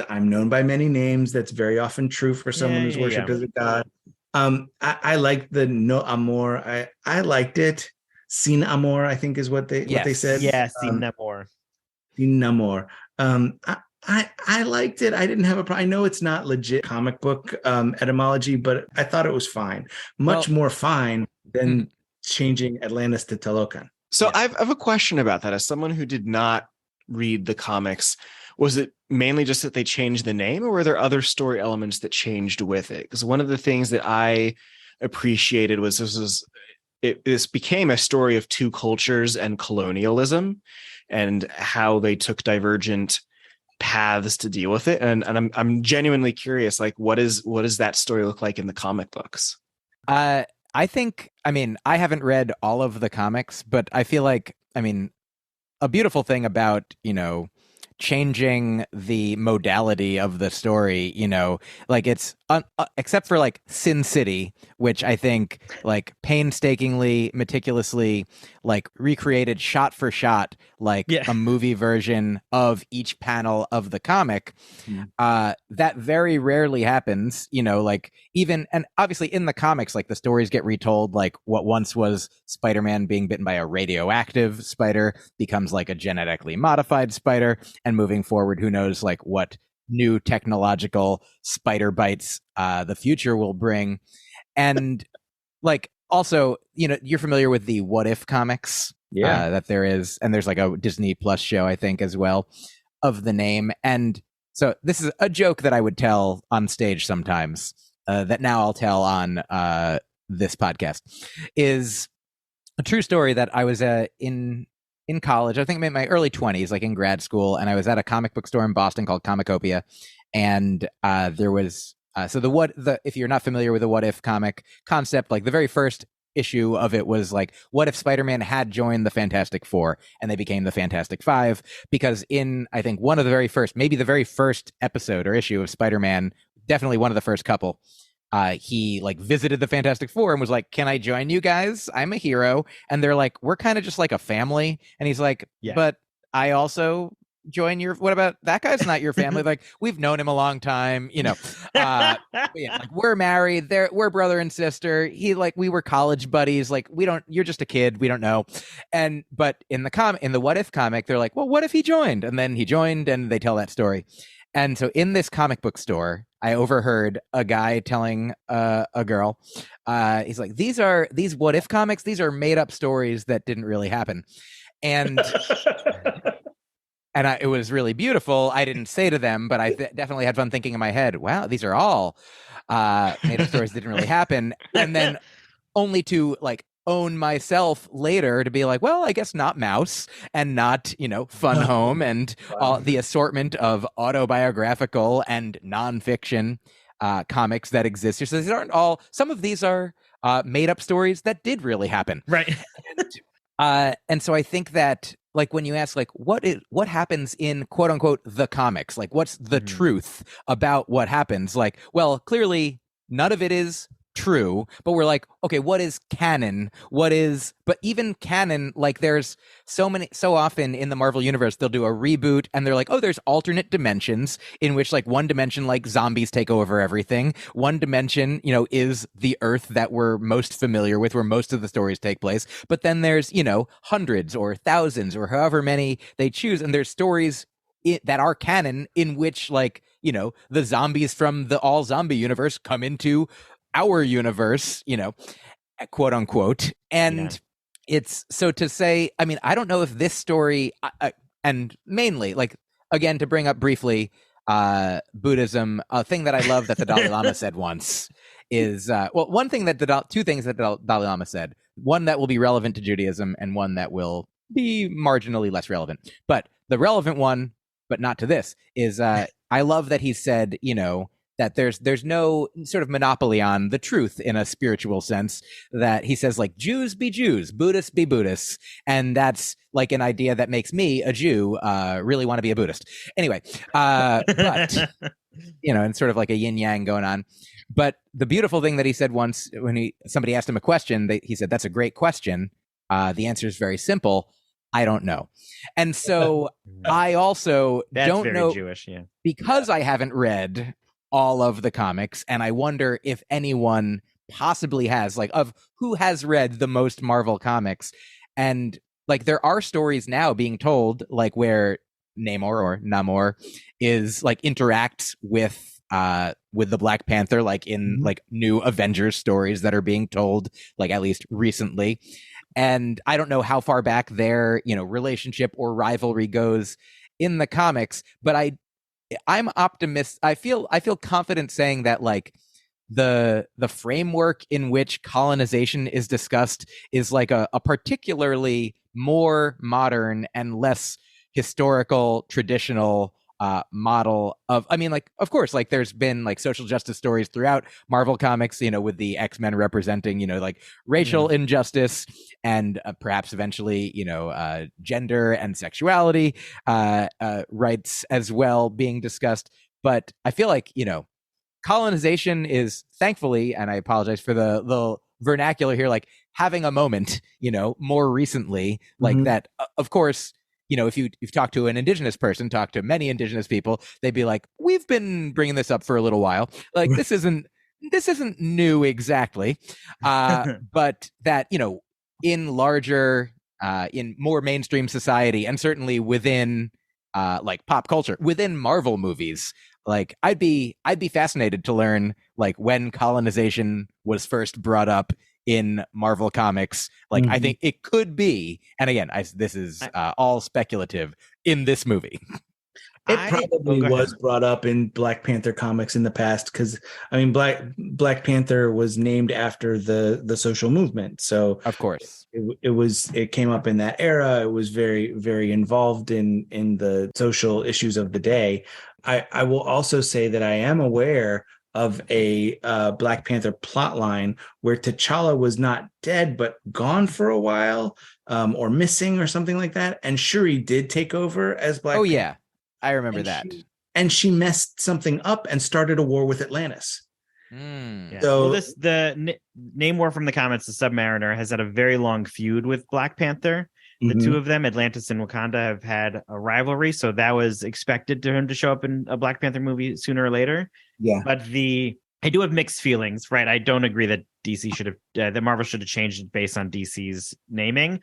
I'm known by many names. That's very often true for someone who's worshipped as a god. I liked the no Amore. I liked it. Sin Amore, I think is what they said. Yeah, Sin Amore. Sin Amore. I liked it. I didn't have a problem. I know it's not legit comic book etymology, but I thought it was fine. Much more fine than changing Atlantis to Talokan. So I have a question about that. As someone who did not read the comics, was it mainly just that they changed the name, or were there other story elements that changed with it? Because one of the things that I appreciated was this became a story of two cultures and colonialism, and how they took divergent paths to deal with it. And I'm genuinely curious, like, what does that story look like in the comic books? I think, I haven't read all of the comics, but I feel like, a beautiful thing about, changing the modality of the story, like it's except for like Sin City, which I think like painstakingly, meticulously like recreated shot for shot, like a movie version of each panel of the comic. That very rarely happens, like even, and obviously in the comics, like the stories get retold, like what once was Spider-Man being bitten by a radioactive spider becomes like a genetically modified spider. And moving forward, who knows like what new technological spider bites the future will bring. And like also, you're familiar with the What If comics that there is, and there's like a Disney Plus show, I think, as well, of the name. And so this is a joke that I would tell on stage sometimes, that now I'll tell on this podcast, is a true story that I was in college, I think in my early 20s, like in grad school, and I was at a comic book store in Boston called Comicopia, and there was if you're not familiar with the What If comic concept, like the very first issue of it was like, what if Spider-Man had joined the Fantastic Four and they became the Fantastic Five? Because in, I think, one of the very first, maybe the very first episode or issue of Spider-Man, definitely one of the first couple, he like visited the Fantastic Four and was like, can I join you guys? I'm a hero. And they're like, we're kind of just like a family. And he's like, but I also join what about that guy's not your family? Like, we've known him a long time, like we're married, we're brother and sister. We were college buddies. Like, you're just a kid. We don't know. But in the What If comic, they're like, well, what if he joined? And then he joined, and they tell that story. And so in this comic book store, I overheard a guy telling a girl, he's like, these What If comics, these are made up stories that didn't really happen. And and it was really beautiful. I didn't say to them, but I definitely had fun thinking in my head, wow, these are all made up stories that didn't really happen. And then only to like own myself later to be like, well, I guess not Mouse and not, Fun Home and all the assortment of autobiographical and nonfiction comics that exist here. So these aren't all, some of these are made up stories that did really happen. Right. And so I think that like when you ask like what happens in quote unquote the comics, like what's the truth about what happens? Like, well, clearly none of it is true, but we're like, okay, what is canon? But even canon, like there's so often in the Marvel universe, they'll do a reboot and they're like, oh, there's alternate dimensions in which like one dimension, like zombies take over everything. One dimension, is the Earth that we're most familiar with, where most of the stories take place. But then there's, hundreds or thousands or however many they choose. And there's stories that are canon in which like, the zombies from the all zombie universe come into our universe, quote unquote. And it's so to say, I mean, I don't know if this story, and mainly like, again, to bring up briefly, Buddhism, a thing that I love that the Dalai Lama said once is, two things that the Dalai Lama said, one that will be relevant to Judaism and one that will be marginally less relevant. But the relevant one, but not to this, is I love that he said, that there's no sort of monopoly on the truth in a spiritual sense, that he says like Jews be Jews, Buddhists be Buddhists. And that's like an idea that makes me, a Jew, really want to be a Buddhist. Anyway, but, and sort of like a yin yang going on. But the beautiful thing that he said once when somebody asked him a question, he said, that's a great question. The answer is very simple. I don't know. And so I also don't know, Jewish, yeah. Because I haven't read all of the comics, and I wonder if anyone possibly has, like, of who has read the most Marvel comics. And like there are stories now being told like where Namor is like interacts with the Black Panther, like in like new Avengers stories that are being told, like at least recently. And I don't know how far back their, relationship or rivalry goes in the comics, but I'm optimistic. I feel confident saying that like the framework in which colonization is discussed is like a particularly more modern and less historical traditional model of, I mean, like, of course, like there's been like social justice stories throughout Marvel comics, with the X-Men representing, like racial injustice and perhaps eventually, gender and sexuality rights as well being discussed. But I feel like, colonization is thankfully, and I apologize for the vernacular here, like having a moment, more recently, like that, of course. If you've talked to an indigenous person, talked to many indigenous people, they'd be like, we've been bringing this up for a little while. Like, this isn't new exactly. But that, in larger, in more mainstream society, and certainly within like pop culture, within Marvel movies, like I'd be fascinated to learn like when colonization was first brought up in Marvel comics. Like I think it could be, and again, this is all speculative in this movie. It probably was brought up in Black Panther comics in the past, because I mean, Black Panther was named after the social movement, so of course it came up in that era. It was very, very involved in the social issues of the day. I will also say that I am aware of a Black Panther plotline where T'Challa was not dead but gone for a while, or missing or something like that, and Shuri did take over as Black Panther. Yeah, I remember that. She messed something up and started a war with Atlantis. Yeah. So the Namor from the comics, the Submariner, has had a very long feud with Black Panther. The two of them, Atlantis and Wakanda, have had a rivalry, so that was expected to him to show up in a Black Panther movie sooner or later. Yeah, but I do have mixed feelings, right? I don't agree that DC should have, that Marvel should have changed it based on DC's naming,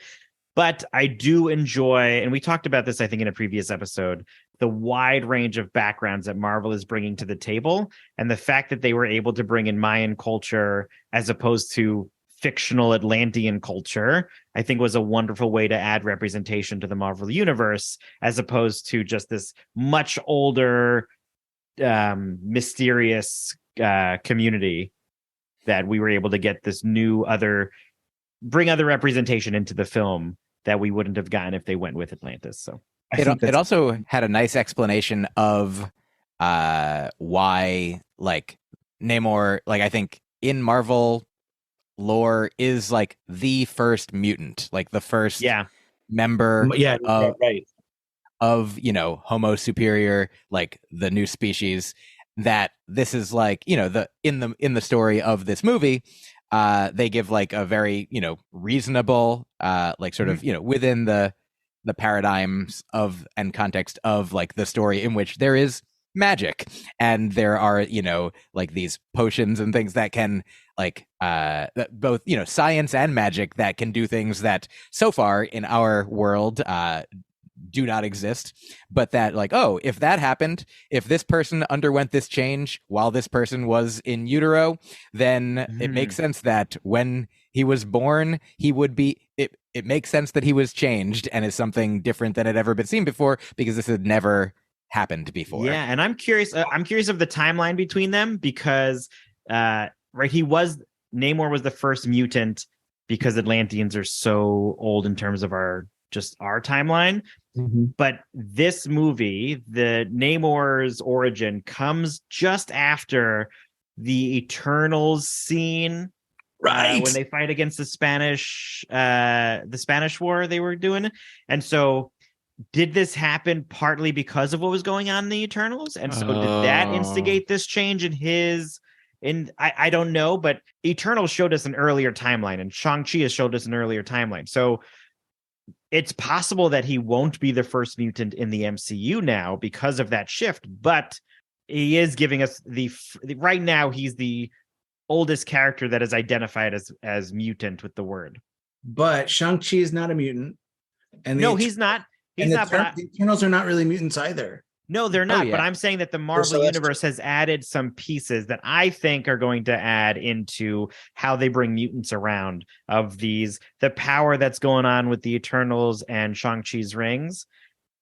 but I do enjoy, and we talked about this, I think, in a previous episode, the wide range of backgrounds that Marvel is bringing to the table, and the fact that they were able to bring in Mayan culture as opposed to fictional Atlantean culture, I think was a wonderful way to add representation to the Marvel universe, as opposed to just this much older, mysterious community that we were able to get this new bring other representation into the film that we wouldn't have gotten if they went with Atlantis. So it also had a nice explanation of why, like, Namor, like, I think in Marvel lore is like the first mutant, like the first member of, you know, Homo superior, like the new species. That this is like, you know, in the story of this movie, they give like a very, you know, reasonable, like sort of, you know, within the paradigms of and context of like the story, in which there is magic and there are, you know, like these potions and things that can like both, you know, science and magic that can do things that so far in our world do not exist, but that like, oh, if that happened, if this person underwent this change while this person was in utero, then it makes sense that when he was born, he would be, it makes sense that he was changed and is something different than had ever been seen before, because this had never happened before. Yeah, and I'm curious of the timeline between them, because right, Namor was the first mutant because Atlanteans are so old in terms of our timeline. But this movie, the Namor's origin, comes just after the Eternals scene, right, when they fight against the Spanish War they were doing. And so did this happen partly because of what was going on in the Eternals? And so did that instigate this change in his... I don't know, but Eternals showed us an earlier timeline, and Shang-Chi has showed us an earlier timeline. So it's possible that he won't be the first mutant in the MCU now because of that shift, but he is giving us right now, he's the oldest character that is identified as mutant with the word. But Shang-Chi is not a mutant. And he's not. The Eternals are not really mutants either. No, they're not. But I'm saying that the Marvel universe has added some pieces that I think are going to add into how they bring mutants around. The power that's going on with the Eternals and Shang-Chi's rings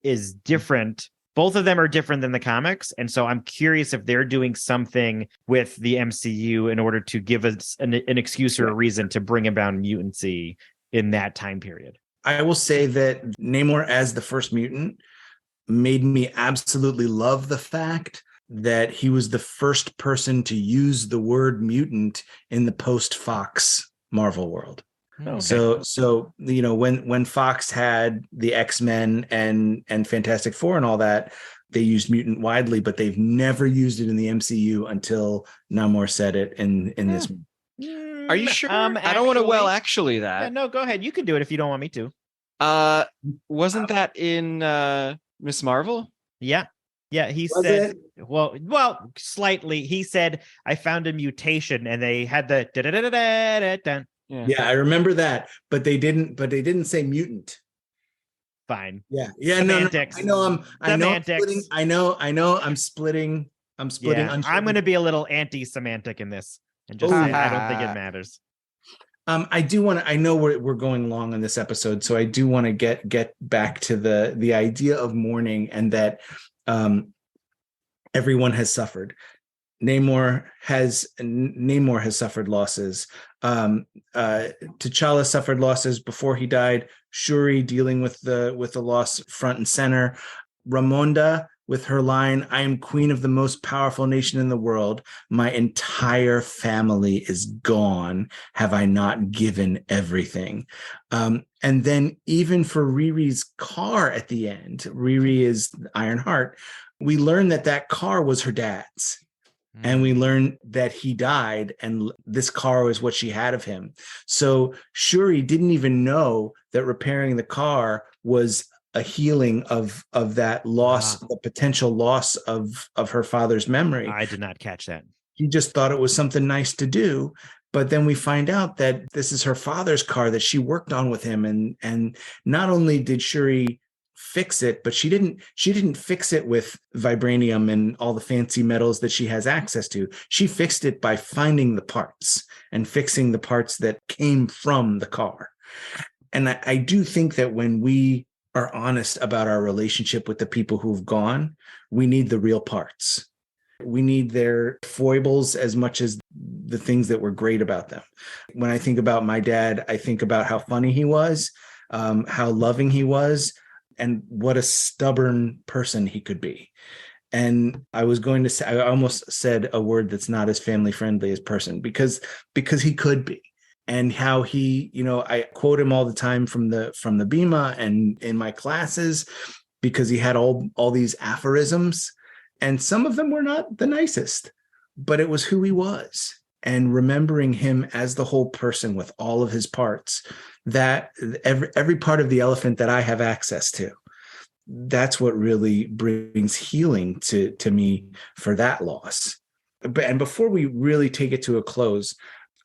is different. Both of them are different than the comics. And so I'm curious if they're doing something with the MCU in order to give us an excuse or a reason to bring about mutancy in that time period. I will say that Namor as the first mutant made me absolutely love the fact that he was the first person to use the word mutant in the post-Fox Marvel world. Okay. So you know, when Fox had the X-Men and Fantastic Four and all that, they used mutant widely, but they've never used it in the MCU until Namor said it in this. Are you sure? I don't want to actually that. Yeah, no, go ahead. You can do it if you don't want me to. Wasn't that in Miss Marvel? Yeah. He said, well, slightly. He said, I found a mutation, and they had the da-da-da-da-da-da. Yeah, I remember that, but they didn't say mutant. Fine. Yeah. Semantics. No, Semantics. I know. I'm splitting. Yeah, I'm going to be a little anti-semantic in this and just say I don't think it matters. I do want to. I know we're going long on this episode, so I do want to get back to the idea of mourning, and that everyone has suffered. Namor has suffered losses. T'Challa suffered losses before he died. Shuri dealing with the loss front and center. Ramonda with her line, "I am queen of the most powerful nation in the world. My entire family is gone. Have I not given everything?" And then even for Riri's car at the end, Riri is Ironheart. We learn that car was her dad's. And we learned that he died, and this car was what she had of him. So Shuri didn't even know that repairing the car was a healing of that loss, the potential loss of her father's memory. I did not catch that. He just thought it was something nice to do. But then we find out that this is her father's car that she worked on with him. And not only did Shuri fix it, but she didn't fix it with vibranium and all the fancy metals that she has access to. She fixed it by finding the parts and fixing the parts that came from the car. And I do think that when we are honest about our relationship with the people who've gone, we need the real parts. We need their foibles as much as the things that were great about them. When I think about my dad, I think about how funny he was, how loving he was, and what a stubborn person he could be. And I was going to say, I almost said a word that's not as family friendly as person, because he could be. And how he, I quote him all the time from the Bima and in my classes, because he had all these aphorisms, and some of them were not the nicest, but it was who he was. And remembering him as the whole person with all of his parts, that every part of the elephant that I have access to, that's what really brings healing to me for that loss. And before we really take it to a close,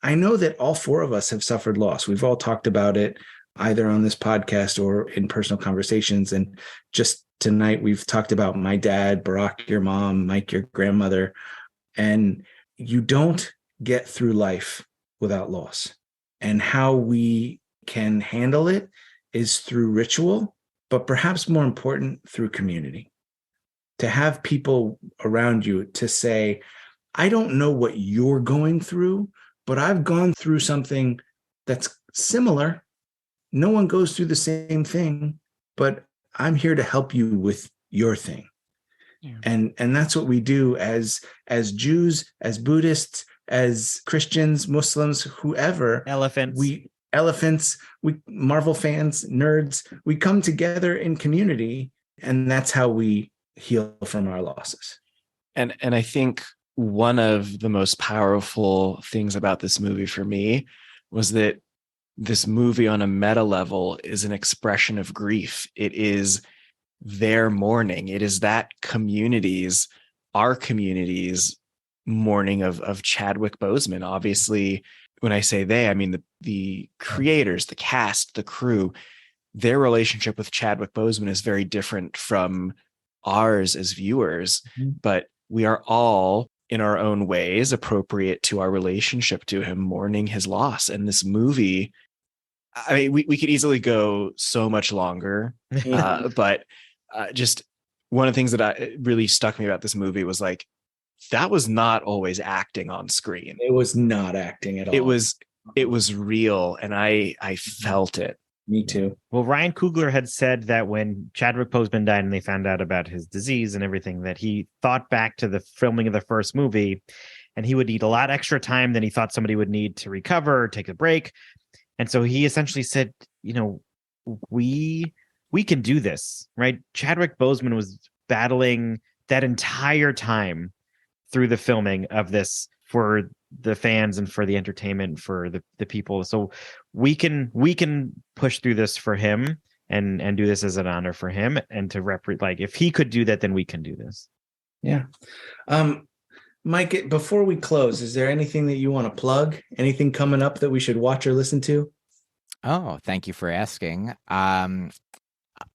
I know that all four of us have suffered loss. We've all talked about it either on this podcast or in personal conversations. And just tonight, we've talked about my dad, Barack, your mom, Myq, your grandmother. And you don't get through life without loss. And how we can handle it is through ritual, but perhaps more important, through community. To have people around you to say, I don't know what you're going through, but I've gone through something that's similar. No one goes through the same thing, but I'm here to help you with your thing. Yeah. And that's what we do as Jews, as Buddhists, as Christians, Muslims, whoever. Elephants, we Marvel fans, nerds, we come together in community, and that's how we heal from our losses. And I think one of the most powerful things about this movie for me was that this movie on a meta level is an expression of grief. It is their mourning. It is that our community's mourning of Chadwick Boseman. Obviously, when I say they, I mean the creators, the cast, the crew. Their relationship with Chadwick Boseman is very different from ours as viewers, but we are all, in our own ways, appropriate to our relationship to him, mourning his loss. And this movie, I mean, we could easily go so much longer, but just one of the things that really stuck me about this movie was like, that was not always acting on screen. It was not acting at all. It was real, and I felt it. Me too. Well, Ryan Coogler had said that when Chadwick Boseman died and they found out about his disease and everything, that he thought back to the filming of the first movie, and he would need a lot extra time than he thought somebody would need to recover or take a break. And so he essentially said, we can do this, right? Chadwick Boseman was battling that entire time through the filming of this for the fans and for the entertainment, for the people. So we can push through this for him and do this as an honor for him, and to if he could do that, then we can do this. Yeah. Myq, before we close, is there anything that you want to plug? Anything coming up that we should watch or listen to? Oh, thank you for asking.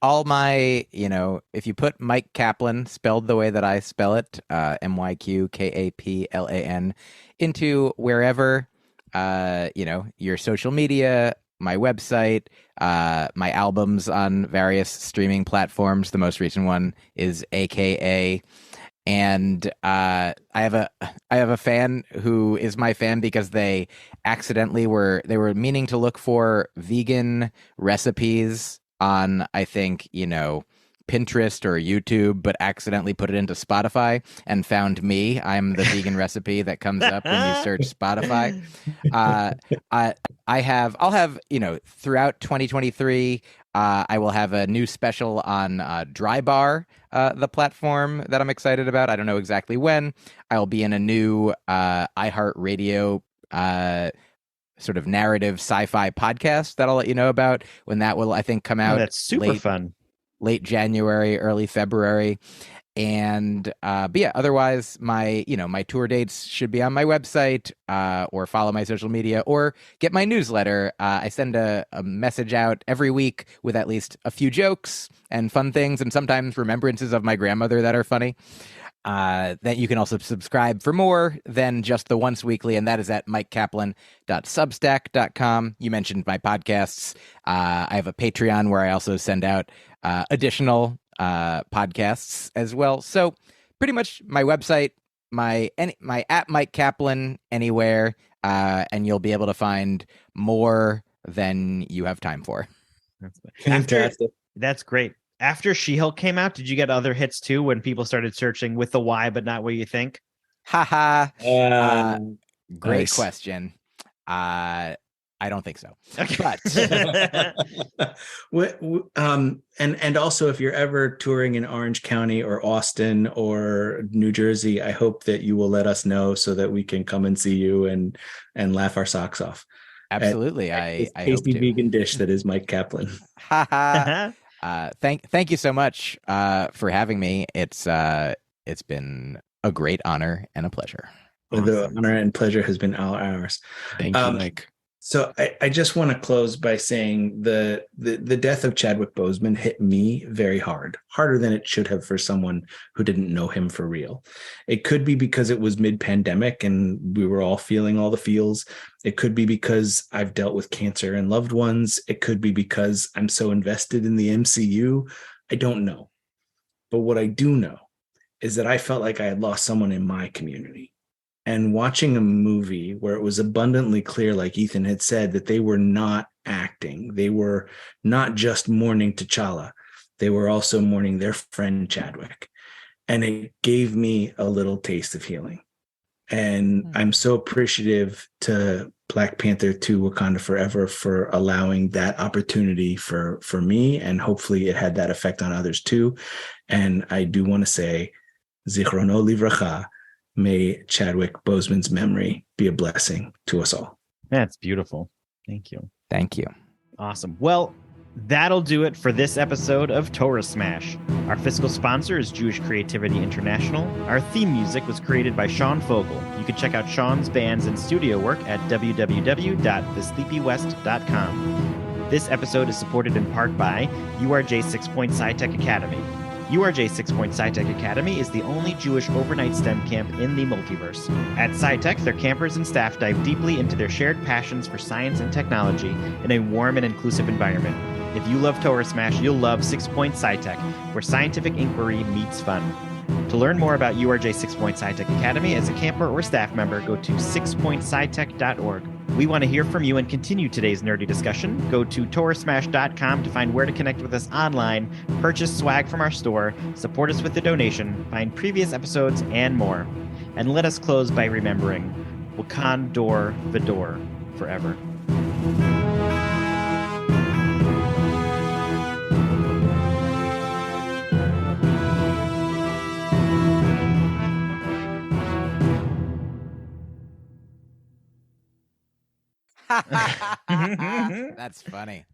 All my, if you put Myq Kaplan, spelled the way that I spell it, Myq Kaplan, into wherever, your social media, my website, my albums on various streaming platforms. The most recent one is AKA. And I have a fan who is my fan because they accidentally were meaning to look for vegan recipes on, I think, Pinterest or YouTube, but accidentally put it into Spotify and found me. I'm the vegan recipe that comes up when you search Spotify. I'll have, throughout 2023, I will have a new special on Dry Bar, the platform that I'm excited about. I don't know exactly when. I'll be in a new iHeartRadio sort of narrative sci-fi podcast that I'll let you know about when that will, I think, come out. That's super fun. Late January, early February. And but yeah, otherwise my tour dates should be on my website, or follow my social media, or get my newsletter. I send a message out every week with at least a few jokes and fun things, and sometimes remembrances of my grandmother that are funny. That you can also subscribe for more than just the once weekly, and that is at myqkaplan.substack.com. You mentioned my podcasts. I have a Patreon where I also send out additional podcasts as well. So pretty much my website, my at Myq Kaplan anywhere, and you'll be able to find more than you have time for. Fantastic. That's great. After She-Hulk came out, did you get other hits too when people started searching with the Y but not what you think? Haha. Great Nice. question. I don't think so. Okay. But and also, if you're ever touring in Orange County or Austin or New Jersey, I hope that you will let us know so that we can come and see you and laugh our socks off. absolutely, At this I hope tasty to. vegan dish that is Myq Kaplan. Haha. Thank you so much for having me. It's been a great honor and a pleasure. The honor and pleasure has been all ours. Thank you, Mike. So I just want to close by saying the death of Chadwick Boseman hit me very hard, harder than it should have for someone who didn't know him for real. It could be because it was mid-pandemic and we were all feeling all the feels. It could be because I've dealt with cancer and loved ones. It could be because I'm so invested in the MCU. I don't know. But what I do know is that I felt like I had lost someone in my community. And watching a movie where it was abundantly clear, like Ethan had said, that they were not acting. They were not just mourning T'Challa. They were also mourning their friend Chadwick. And it gave me a little taste of healing. And I'm so appreciative to Black Panther 2 Wakanda Forever for allowing that opportunity for me. And hopefully it had that effect on others too. And I do want to say, Zichrono Livracha, may Chadwick Boseman's memory be a blessing to us all. That's beautiful. Thank you. Thank you. Awesome. Well, that'll do it for this episode of Torah Smash. Our fiscal sponsor is Jewish Creativity International. Our theme music was created by Sean Fogel. You can check out Sean's bands and studio work at www.thesleepywest.com. This episode is supported in part by URJ 6 Point SciTech Academy. URJ 6 Point SciTech Academy is the only Jewish overnight STEM camp in the multiverse. At SciTech, their campers and staff dive deeply into their shared passions for science and technology in a warm and inclusive environment. If you love Torah Smash, you'll love 6 Point SciTech, where scientific inquiry meets fun. To learn more about URJ 6 Point SciTech Academy as a camper or staff member, go to 6pointscitech.org. We want to hear from you and continue today's nerdy discussion. Go to torahsmash.com to find where to connect with us online, purchase swag from our store, support us with a donation, find previous episodes, and more. And let us close by remembering Wakanda Forever forever. That's funny.